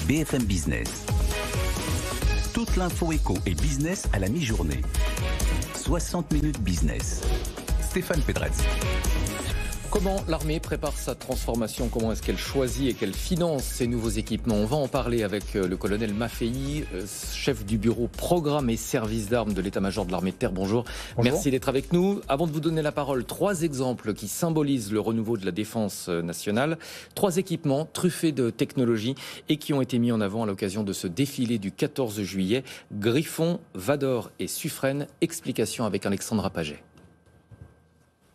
BFM Business. Toute l'info éco et business à la mi-journée. 60 minutes business. Stéphane Pedrazzi. Comment l'armée prépare sa transformation? Comment est-ce qu'elle choisit et qu'elle finance ses nouveaux équipements? On va en parler avec le colonel Maffei, chef du bureau programme et service d'armes de l'état-major de l'armée de terre. Bonjour. Merci d'être avec nous. Avant de vous donner la parole, 3 exemples qui symbolisent le renouveau de la défense nationale. 3 équipements truffés de technologie et qui ont été mis en avant à l'occasion de ce défilé du 14 juillet. Griffon, Vador et Suffren. Explication avec Alexandra Paget.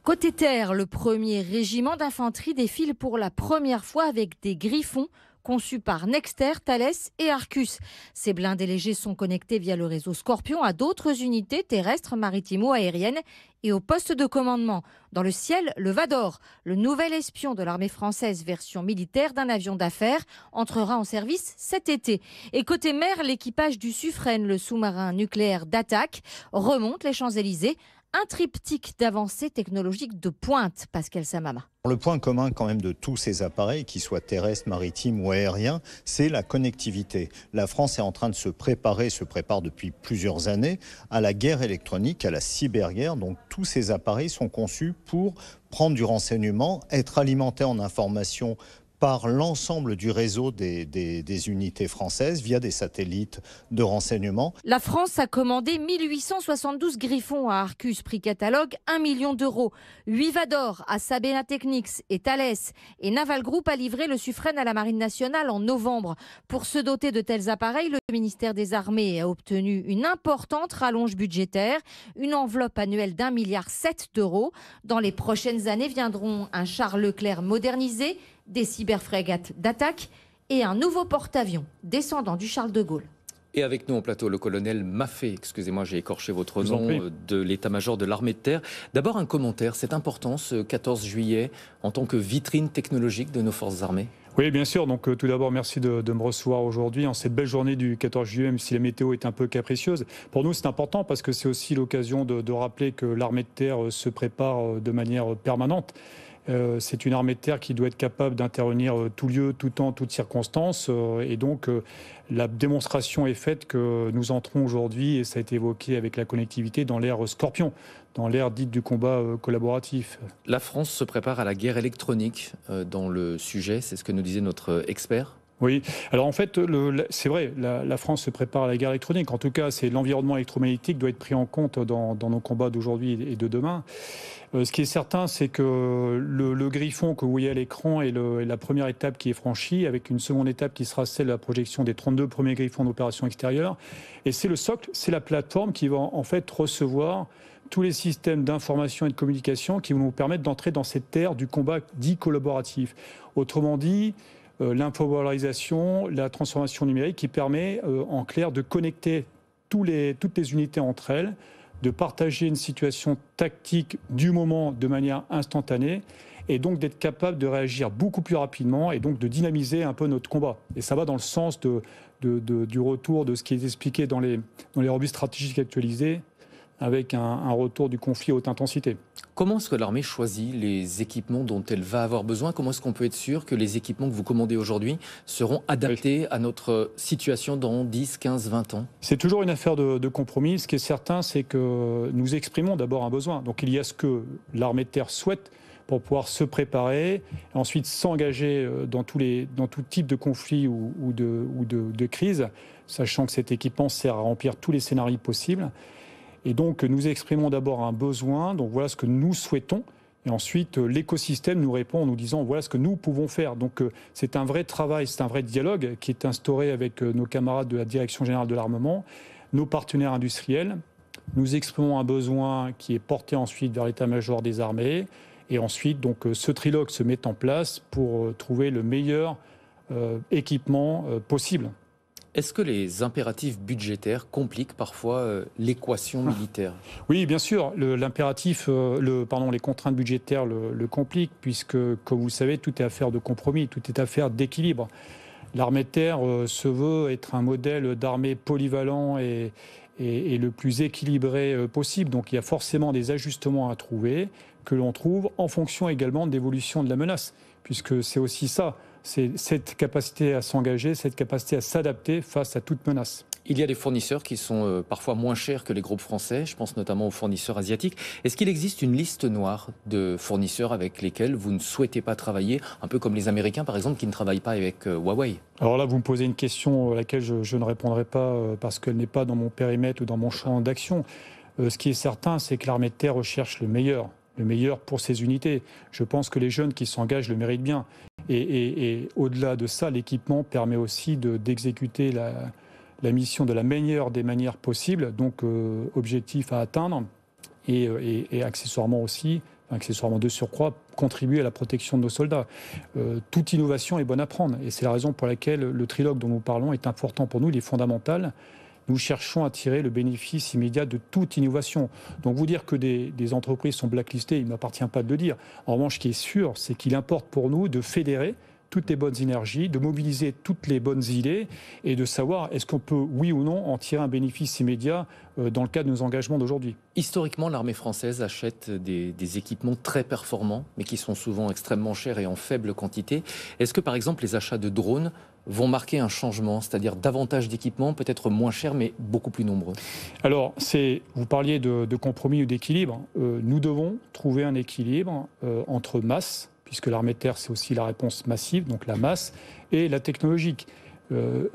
Côté terre, le 1er régiment d'infanterie défile pour la première fois avec des Griffons conçus par Nexter, Thales et Arcus. Ces blindés légers sont connectés via le réseau Scorpion à d'autres unités terrestres, maritimes ou aériennes et au poste de commandement. Dans le ciel, le Vador, le nouvel espion de l'armée française version militaire d'un avion d'affaires, entrera en service cet été. Et côté mer, l'équipage du Suffren, le sous-marin nucléaire d'attaque, remonte les Champs-Élysées. Un triptyque d'avancées technologiques de pointe, Pascal Samama. Le point commun quand même de tous ces appareils, qu'ils soient terrestres, maritimes ou aériens, c'est la connectivité. La France est en train de se prépare depuis plusieurs années à la guerre électronique, à la cyberguerre. Donc tous ces appareils sont conçus pour prendre du renseignement, être alimentés en informations par l'ensemble du réseau des unités françaises via des satellites de renseignement. La France a commandé 1872 Griffons à Arcus, prix catalogue 1 million d'euros. 8 Vador à Sabena Technics et Thales. Et Naval Group a livré le Suffren à la Marine nationale en novembre. Pour se doter de tels appareils, le ministère des Armées a obtenu une importante rallonge budgétaire, une enveloppe annuelle d'1,7 milliard d'euros. Dans les prochaines années viendront un char Leclerc modernisé, des cyberfrégates d'attaque et un nouveau porte-avions descendant du Charles de Gaulle. Et avec nous en plateau, le colonel Maffei, excusez-moi, j'ai écorché votre nom, de l'état-major de l'armée de terre. D'abord un commentaire, c'est important ce 14 juillet en tant que vitrine technologique de nos forces armées? Oui, bien sûr. Donc, tout d'abord, merci de me recevoir aujourd'hui en cette belle journée du 14 juillet, même si la météo est un peu capricieuse. Pour nous, c'est important parce que c'est aussi l'occasion de rappeler que l'armée de terre se prépare de manière permanente. C'est une armée de terre qui doit être capable d'intervenir tout lieu, tout temps, toutes circonstances. Et donc, la démonstration est faite que nous entrons aujourd'hui, et ça a été évoqué avec la connectivité, dans l'ère Scorpion, dans l'ère dite du combat collaboratif. La France se prépare à la guerre électronique dans le sujet, c'est ce que nous disait notre expert. Oui, alors en fait, c'est vrai, la France se prépare à la guerre électronique. En tout cas, c'est l'environnement électromagnétique doit être pris en compte dans nos combats d'aujourd'hui et de demain. Ce qui est certain, c'est que le Griffon que vous voyez à l'écran est la première étape qui est franchie, avec une seconde étape qui sera celle de la projection des 32 premiers Griffons d'opération extérieure. Et c'est le socle, c'est la plateforme qui va en fait recevoir tous les systèmes d'information et de communication qui vont nous permettre d'entrer dans cette ère du combat dit collaboratif. Autrement dit, l'infovalorisation, la transformation numérique qui permet en clair de connecter toutes les unités entre elles, de partager une situation tactique du moment de manière instantanée et donc d'être capable de réagir beaucoup plus rapidement et donc de dynamiser un peu notre combat. Et ça va dans le sens du retour de ce qui est expliqué dans les revues stratégiques actualisées avec un retour du conflit à haute intensité. Comment est-ce que l'armée choisit les équipements dont elle va avoir besoin? Comment est-ce qu'on peut être sûr que les équipements que vous commandez aujourd'hui seront adaptés à notre situation dans 10, 15, 20 ans? C'est toujours une affaire de compromis. Ce qui est certain, c'est que nous exprimons d'abord un besoin. Donc il y a ce que l'armée de terre souhaite pour pouvoir se préparer, et ensuite s'engager dans tout type de conflit ou de crise, sachant que cet équipement sert à remplir tous les scénarios possibles. Et donc, nous exprimons d'abord un besoin, donc voilà ce que nous souhaitons. Et ensuite, l'écosystème nous répond en nous disant voilà ce que nous pouvons faire. Donc, c'est un vrai travail, c'est un vrai dialogue qui est instauré avec nos camarades de la Direction générale de l'armement, nos partenaires industriels. Nous exprimons un besoin qui est porté ensuite vers l'état-major des armées. Et ensuite, donc, ce trilogue se met en place pour trouver le meilleur équipement possible. Est-ce que les impératifs budgétaires compliquent parfois l'équation militaire? Oui, bien sûr. Les contraintes budgétaires le compliquent, puisque, comme vous le savez, tout est affaire de compromis, tout est affaire d'équilibre. L'armée de terre se veut être un modèle d'armée polyvalent et le plus équilibré possible. Donc il y a forcément des ajustements à trouver, que l'on trouve en fonction également de l'évolution de la menace, puisque c'est aussi ça. C'est cette capacité à s'engager, cette capacité à s'adapter face à toute menace. Il y a des fournisseurs qui sont parfois moins chers que les groupes français, je pense notamment aux fournisseurs asiatiques. Est-ce qu'il existe une liste noire de fournisseurs avec lesquels vous ne souhaitez pas travailler, un peu comme les Américains par exemple qui ne travaillent pas avec Huawei? Alors là, vous me posez une question à laquelle je ne répondrai pas parce qu'elle n'est pas dans mon périmètre ou dans mon champ d'action. Ce qui est certain, c'est que l'armée de terre recherche le meilleur pour ses unités. Je pense que les jeunes qui s'engagent le méritent bien. Et au-delà de ça, l'équipement permet aussi d'exécuter la mission de la meilleure des manières possibles, donc objectif à atteindre, et accessoirement de surcroît, contribuer à la protection de nos soldats. Toute innovation est bonne à prendre, et c'est la raison pour laquelle le trilogue dont nous parlons est important pour nous, il est fondamental. Nous cherchons à tirer le bénéfice immédiat de toute innovation. Donc vous dire que des entreprises sont blacklistées, il ne m'appartient pas de le dire. En revanche, ce qui est sûr, c'est qu'il importe pour nous de fédérer toutes les bonnes énergies, de mobiliser toutes les bonnes idées et de savoir est-ce qu'on peut, oui ou non, en tirer un bénéfice immédiat dans le cadre de nos engagements d'aujourd'hui. Historiquement, l'armée française achète des équipements très performants, mais qui sont souvent extrêmement chers et en faible quantité. Est-ce que, par exemple, les achats de drones vont marquer un changement, c'est-à-dire davantage d'équipements, peut-être moins chers, mais beaucoup plus nombreux? Alors, vous parliez de compromis ou d'équilibre. Nous devons trouver un équilibre entre masse, puisque l'armée de terre, c'est aussi la réponse massive, donc la masse, et la technologique.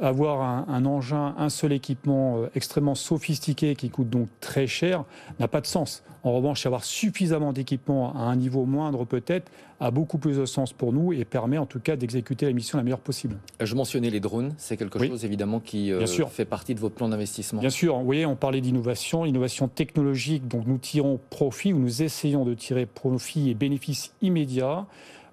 Avoir un engin, un seul équipement extrêmement sophistiqué qui coûte donc très cher n'a pas de sens. En revanche, avoir suffisamment d'équipements à un niveau moindre peut-être a beaucoup plus de sens pour nous et permet en tout cas d'exécuter la mission la meilleure possible. Je mentionnais les drones, c'est quelque chose évidemment qui fait partie de votre plan d'investissement. Bien sûr, vous voyez, on parlait d'innovation, innovation technologique, donc nous tirons profit ou nous essayons de tirer profit et bénéfice immédiat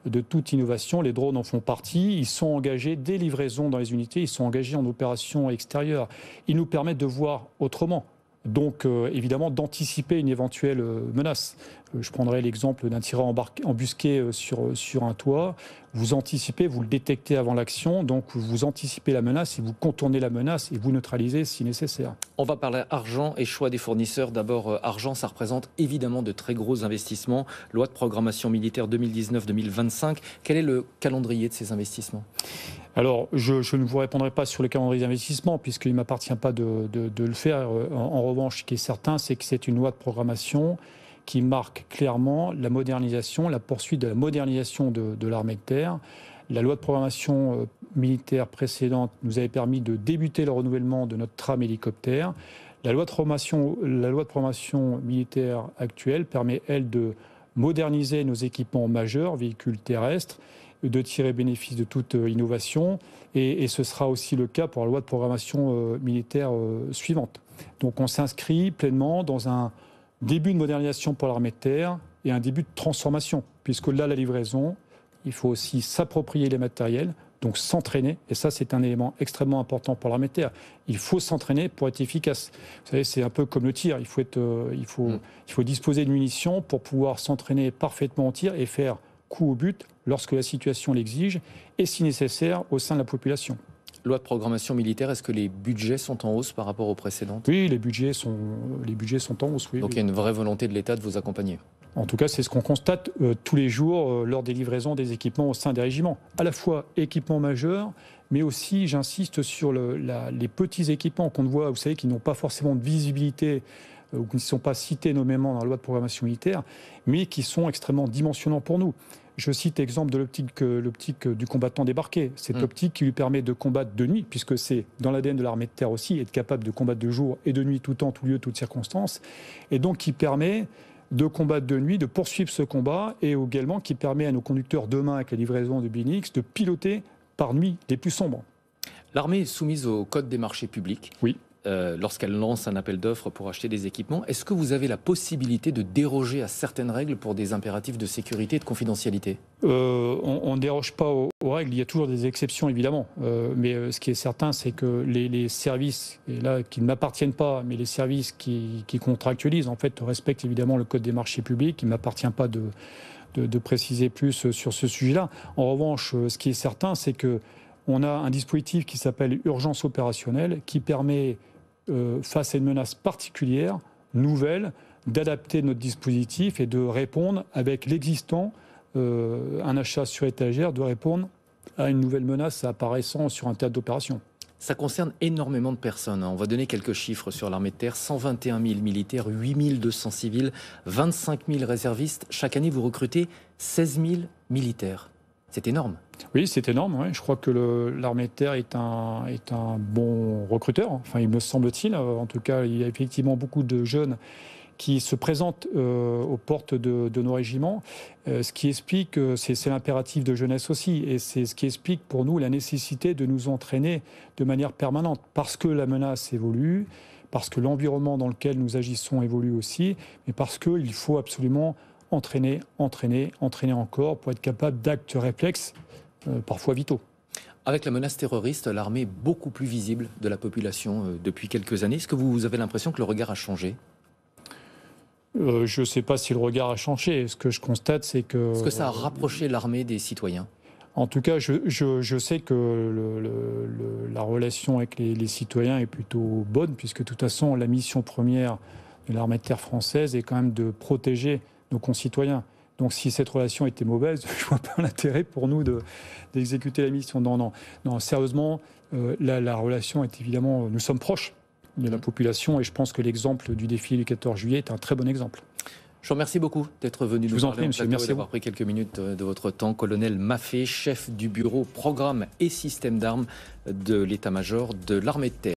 de toute innovation. Les drones en font partie, ils sont engagés dès livraison dans les unités, ils sont engagés en opération extérieure. Ils nous permettent de voir autrement, donc évidemment d'anticiper une éventuelle menace. Je prendrai l'exemple d'un tireur embusqué sur un toit. Vous anticipez, vous le détectez avant l'action, donc vous anticipez la menace et vous contournez la menace et vous neutralisez si nécessaire. On va parler argent et choix des fournisseurs. D'abord, argent, ça représente évidemment de très gros investissements. Loi de programmation militaire 2019-2025. Quel est le calendrier de ces investissements ? Alors, je ne vous répondrai pas sur le calendrier d'investissement puisqu'il ne m'appartient pas de le faire. En revanche, ce qui est certain, c'est que c'est une loi de programmation qui marque clairement la modernisation, la poursuite de la modernisation de l'armée de terre. La loi de programmation militaire précédente nous avait permis de débuter le renouvellement de notre trame hélicoptère. La loi de programmation militaire actuelle permet, elle, de moderniser nos équipements majeurs, véhicules terrestres, de tirer bénéfice de toute innovation. Et ce sera aussi le cas pour la loi de programmation militaire suivante. Donc on s'inscrit pleinement dans un début de modernisation pour l'armée de terre et un début de transformation, puisqu'au-delà de la livraison, il faut aussi s'approprier les matériels, donc s'entraîner, et ça c'est un élément extrêmement important pour l'armée de terre. Il faut s'entraîner pour être efficace. Vous savez, c'est un peu comme le tir, il faut disposer de munitions pour pouvoir s'entraîner parfaitement au tir et faire coup au but lorsque la situation l'exige, et si nécessaire, au sein de la population. Loi de programmation militaire, est-ce que les budgets sont en hausse par rapport aux précédentes ? Oui, les budgets sont en hausse. Oui, donc il y a une vraie volonté de l'État de vous accompagner. En tout cas, c'est ce qu'on constate tous les jours lors des livraisons des équipements au sein des régiments. À la fois équipements majeurs, mais aussi, j'insiste sur les petits équipements qu'on voit, vous savez, qui n'ont pas forcément de visibilité ou qui ne sont pas cités nommément dans la loi de programmation militaire, mais qui sont extrêmement dimensionnants pour nous. Je cite l'exemple de l'optique du combattant débarqué. Cette optique qui lui permet de combattre de nuit, puisque c'est dans l'ADN de l'armée de terre aussi, être capable de combattre de jour et de nuit, tout temps, tout lieu, toutes circonstances. Et donc qui permet de combattre de nuit, de poursuivre ce combat, et également qui permet à nos conducteurs demain, avec la livraison de BNX, de piloter par nuit les plus sombres. L'armée est soumise au code des marchés publics. Oui. Lorsqu'elle lance un appel d'offres pour acheter des équipements, est-ce que vous avez la possibilité de déroger à certaines règles pour des impératifs de sécurité et de confidentialité ? On ne déroge pas aux règles, il y a toujours des exceptions évidemment, mais ce qui est certain, c'est que les services, et là, qui ne m'appartiennent pas, mais les services qui contractualisent, en fait, respectent évidemment le code des marchés publics. Il ne m'appartient pas de préciser plus sur ce sujet-là. En revanche, ce qui est certain, c'est qu'on a un dispositif qui s'appelle urgence opérationnelle, qui permet face à une menace particulière, nouvelle, d'adapter notre dispositif et de répondre avec l'existant, un achat sur étagère, de répondre à une nouvelle menace apparaissant sur un théâtre d'opération. Ça concerne énormément de personnes. On va donner quelques chiffres sur l'armée de terre. 121 000 militaires, 8 200 civils, 25 000 réservistes. Chaque année, vous recrutez 16 000 militaires. C'est énorme. Oui, c'est énorme. Ouais. Je crois que l'armée de terre est un bon recruteur. Enfin, il me semble-t-il. En tout cas, il y a effectivement beaucoup de jeunes qui se présentent aux portes de nos régiments, ce qui explique, c'est l'impératif de jeunesse aussi, et c'est ce qui explique pour nous la nécessité de nous entraîner de manière permanente, parce que la menace évolue, parce que l'environnement dans lequel nous agissons évolue aussi, mais parce qu'il faut absolument entraîner encore pour être capable d'actes réflexes, parfois vitaux. Avec la menace terroriste, l'armée est beaucoup plus visible de la population depuis quelques années. Est-ce que vous avez l'impression que le regard a changé ? Je ne sais pas si le regard a changé. Ce que je constate, c'est que... Est-ce que ça a rapproché l'armée des citoyens ? En tout cas, je sais que la relation avec les citoyens est plutôt bonne, puisque de toute façon, la mission première de l'armée de terre française est quand même de protéger nos concitoyens. Donc si cette relation était mauvaise, je ne vois pas l'intérêt pour nous d'exécuter la mission. Non, sérieusement, la relation est évidemment... Nous sommes proches de la population, et je pense que l'exemple du défilé du 14 juillet est un très bon exemple. Je vous remercie beaucoup d'être venu nous parler, monsieur. Merci d'avoir pris quelques minutes de votre temps. Colonel Maffei, chef du bureau programme et système d'armes de l'état-major de l'armée de terre.